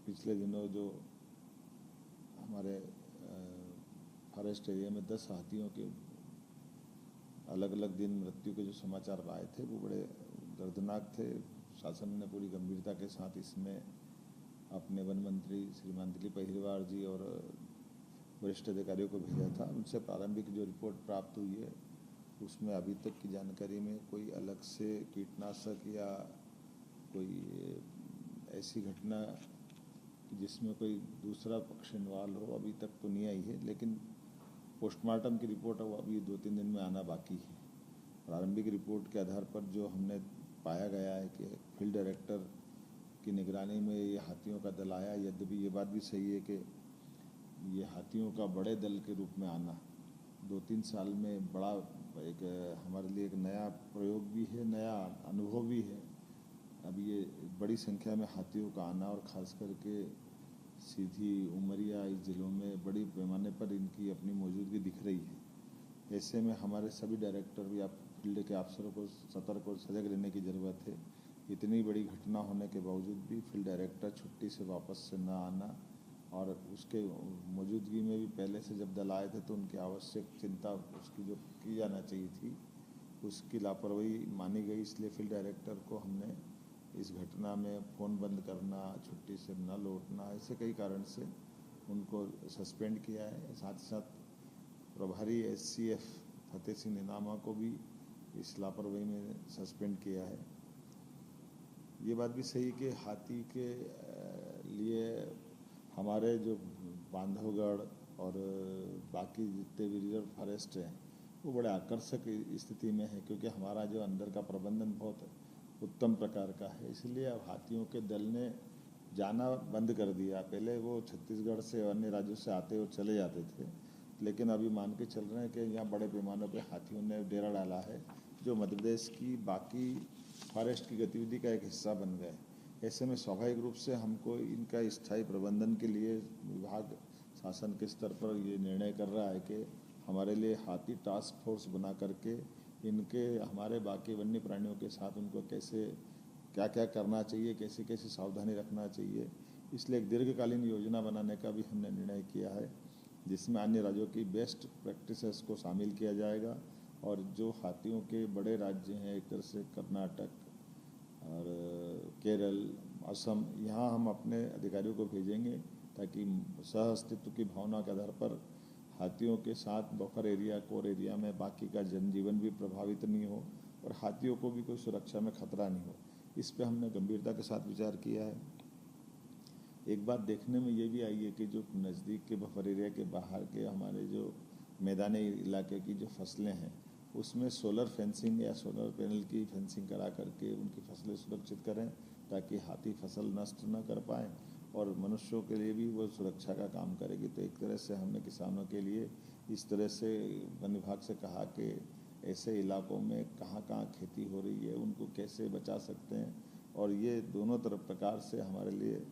पिछले दिनों जो हमारे फॉरेस्ट एरिया में 10 हाथियों के अलग अलग दिन मृत्यु के जो समाचार आए थे वो बड़े दर्दनाक थे। शासन ने पूरी गंभीरता के साथ इसमें अपने वन मंत्री श्रीमान दिलीप अहिरवार जी और वरिष्ठ अधिकारियों को भेजा था। उनसे प्रारंभिक जो रिपोर्ट प्राप्त हुई है उसमें अभी तक की जानकारी में कोई अलग से कीटनाशक या कोई ऐसी घटना जिसमें कोई दूसरा पक्ष इन्वॉल्व हो अभी तक तो नहीं आई है, लेकिन पोस्टमार्टम की रिपोर्ट वो अभी 2-3 दिन में आना बाकी है। प्रारंभिक रिपोर्ट के आधार पर जो हमने पाया गया है कि फील्ड डायरेक्टर की निगरानी में ये हाथियों का दल आया। यद्यपि ये बात भी सही है कि ये हाथियों का बड़े दल के रूप में आना 2-3 साल में बड़ा एक हमारे लिए एक नया प्रयोग भी है, नया अनुभव भी है। अब ये बड़ी संख्या में हाथियों का आना और ख़ास करके सीधी उमरिया इस ज़िलों में बड़ी पैमाने पर इनकी अपनी मौजूदगी दिख रही है। ऐसे में हमारे सभी डायरेक्टर या फील्ड के अफसरों को सतर्क और सजग रहने की ज़रूरत है। इतनी बड़ी घटना होने के बावजूद भी फील्ड डायरेक्टर छुट्टी से वापस से न आना और उसके मौजूदगी में भी पहले से जब दल आए थे तो उनकी आवश्यक चिंता उसकी जो की जाना चाहिए थी उसकी लापरवाही मानी गई। इसलिए फील्ड डायरेक्टर को हमने इस घटना में फ़ोन बंद करना, छुट्टी से न लौटना, ऐसे कई कारण से उनको सस्पेंड किया है। साथ ही साथ प्रभारी SCF फतेह सिंह निनामा को भी इस लापरवाही में सस्पेंड किया है। ये बात भी सही कि हाथी के लिए हमारे जो बांधवगढ़ और बाकी जितने भी रिजर्व फॉरेस्ट हैं वो बड़े आकर्षक स्थिति में है, क्योंकि हमारा जो अंदर का प्रबंधन बहुत उत्तम प्रकार का है। इसलिए अब हाथियों के दल ने जाना बंद कर दिया। पहले वो छत्तीसगढ़ से और अन्य राज्यों से आते और चले जाते थे, लेकिन अभी मान के चल रहे हैं कि यहाँ बड़े पैमाने पर हाथियों ने डेरा डाला है जो मध्य प्रदेश की बाकी फॉरेस्ट की गतिविधि का एक हिस्सा बन गए। ऐसे में स्वाभाविक रूप से हमको इनका स्थायी प्रबंधन के लिए विभाग शासन के स्तर पर ये निर्णय कर रहा है कि हमारे लिए हाथी टास्क फोर्स बना करके इनके हमारे बाकी वन्य प्राणियों के साथ उनको कैसे क्या क्या करना चाहिए, कैसे कैसे सावधानी रखना चाहिए, इसलिए एक दीर्घकालीन योजना बनाने का भी हमने निर्णय किया है, जिसमें अन्य राज्यों की बेस्ट प्रैक्टिसेस को शामिल किया जाएगा। और जो हाथियों के बड़े राज्य हैं एक तरह से कर्नाटक और केरल, असम, यहाँ हम अपने अधिकारियों को भेजेंगे ताकि सह अस्तित्व की भावना के आधार पर हाथियों के साथ बफर एरिया, कोर एरिया में बाकी का जनजीवन भी प्रभावित नहीं हो और हाथियों को भी कोई सुरक्षा में खतरा नहीं हो। इस पे हमने गंभीरता के साथ विचार किया है। एक बात देखने में ये भी आई है कि जो नज़दीक के बफर एरिया के बाहर के हमारे जो मैदानी इलाके की जो फसलें हैं उसमें सोलर फेंसिंग या सोलर पैनल की फेंसिंग करा करके उनकी फसलें सुरक्षित करें ताकि हाथी फसल नष्ट न कर पाएँ और मनुष्यों के लिए भी वो सुरक्षा का काम करेगी। तो एक तरह से हमने किसानों के लिए इस तरह से वन विभाग से कहा कि ऐसे इलाकों में कहाँ कहाँ खेती हो रही है उनको कैसे बचा सकते हैं, और ये दोनों तरफ प्रकार से हमारे लिए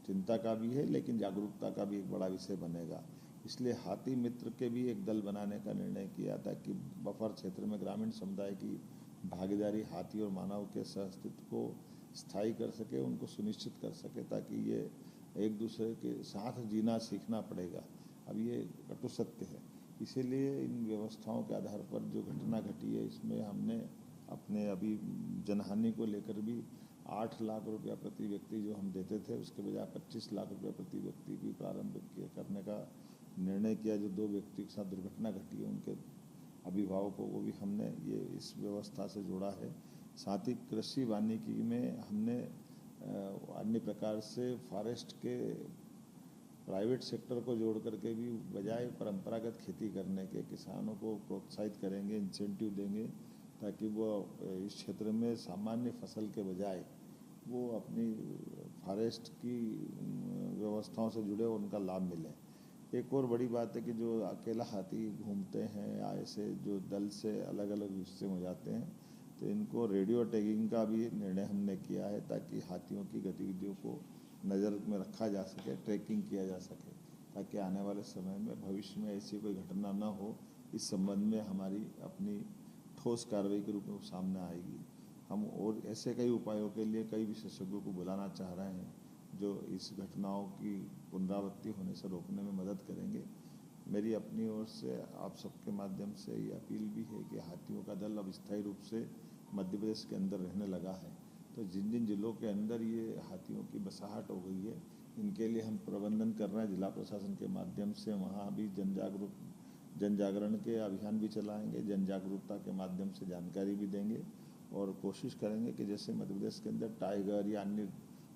चिंता का भी है लेकिन जागरूकता का भी एक बड़ा विषय बनेगा। इसलिए हाथी मित्र के भी एक दल बनाने का निर्णय किया ताकि बफर क्षेत्र में ग्रामीण समुदाय की भागीदारी हाथी और मानव के सहअस्तित्व को स्थायी कर सके, उनको सुनिश्चित कर सके, ताकि ये एक दूसरे के साथ जीना सीखना पड़ेगा। अब ये कटु सत्य है। इसीलिए इन व्यवस्थाओं के आधार पर जो घटना घटी है इसमें हमने अपने अभी जनहानि को लेकर भी 8 लाख रुपया प्रति व्यक्ति जो हम देते थे उसके बजाय 25 लाख रुपया प्रति व्यक्ति भी प्रारंभ करने का निर्णय किया। जो 2 व्यक्ति के साथ दुर्घटना घटी है उनके अभिभावकों को भी हमने ये इस व्यवस्था से जोड़ा है। साथ ही कृषि वानिकी में हमने अन्य प्रकार से फॉरेस्ट के प्राइवेट सेक्टर को जोड़ करके भी बजाय परंपरागत खेती करने के किसानों को प्रोत्साहित करेंगे, इंसेंटिव देंगे ताकि वो इस क्षेत्र में सामान्य फसल के बजाय वो अपनी फॉरेस्ट की व्यवस्थाओं से जुड़े और उनका लाभ मिले। एक और बड़ी बात है कि जो अकेला हाथी घूमते हैं या ऐसे जो दल से अलग अलग हिस्से हो जाते हैं तो इनको रेडियो टैगिंग का भी निर्णय हमने किया है ताकि हाथियों की गतिविधियों को नज़र में रखा जा सके, ट्रैकिंग किया जा सके, ताकि आने वाले समय में भविष्य में ऐसी कोई घटना ना हो। इस संबंध में हमारी अपनी ठोस कार्रवाई के रूप में सामने आएगी। हम और ऐसे कई उपायों के लिए कई विशेषज्ञों को बुलाना चाह रहे हैं जो इस घटनाओं की पुनरावृत्ति होने से रोकने में मदद करेंगे। मेरी अपनी ओर से आप सबके माध्यम से ये अपील भी है कि हाथियों का दल अब स्थायी रूप से मध्य प्रदेश के अंदर रहने लगा है, तो जिन जिन जिलों के अंदर ये हाथियों की बसाहट हो गई है, इनके लिए हम प्रबंधन कर रहे हैं। जिला प्रशासन के माध्यम से वहाँ भी जन जागरण के अभियान भी चलाएंगे, जन जागरूकता के माध्यम से जानकारी भी देंगे और कोशिश करेंगे कि जैसे मध्य प्रदेश के अंदर टाइगर या अन्य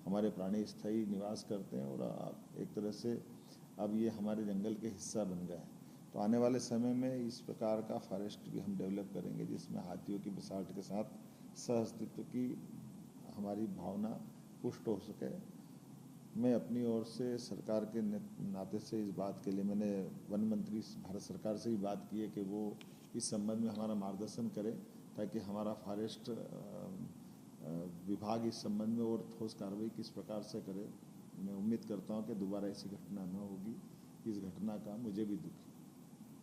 हमारे प्राणी स्थायी निवास करते हैं और एक तरह से अब ये हमारे जंगल के हिस्सा बन गए हैं, तो आने वाले समय में इस प्रकार का फॉरेस्ट भी हम डेवलप करेंगे जिसमें हाथियों की बसाहट के साथ सह अस्तित्व की हमारी भावना पुष्ट हो सके। मैं अपनी ओर से सरकार के नाते से इस बात के लिए मैंने वन मंत्री भारत सरकार से भी बात की है कि वो इस संबंध में हमारा मार्गदर्शन करें ताकि हमारा फॉरेस्ट विभाग इस संबंध में और ठोस कार्रवाई किस प्रकार से करे। मैं उम्मीद करता हूं कि दोबारा ऐसी घटना न होगी। इस घटना का मुझे भी दुख है।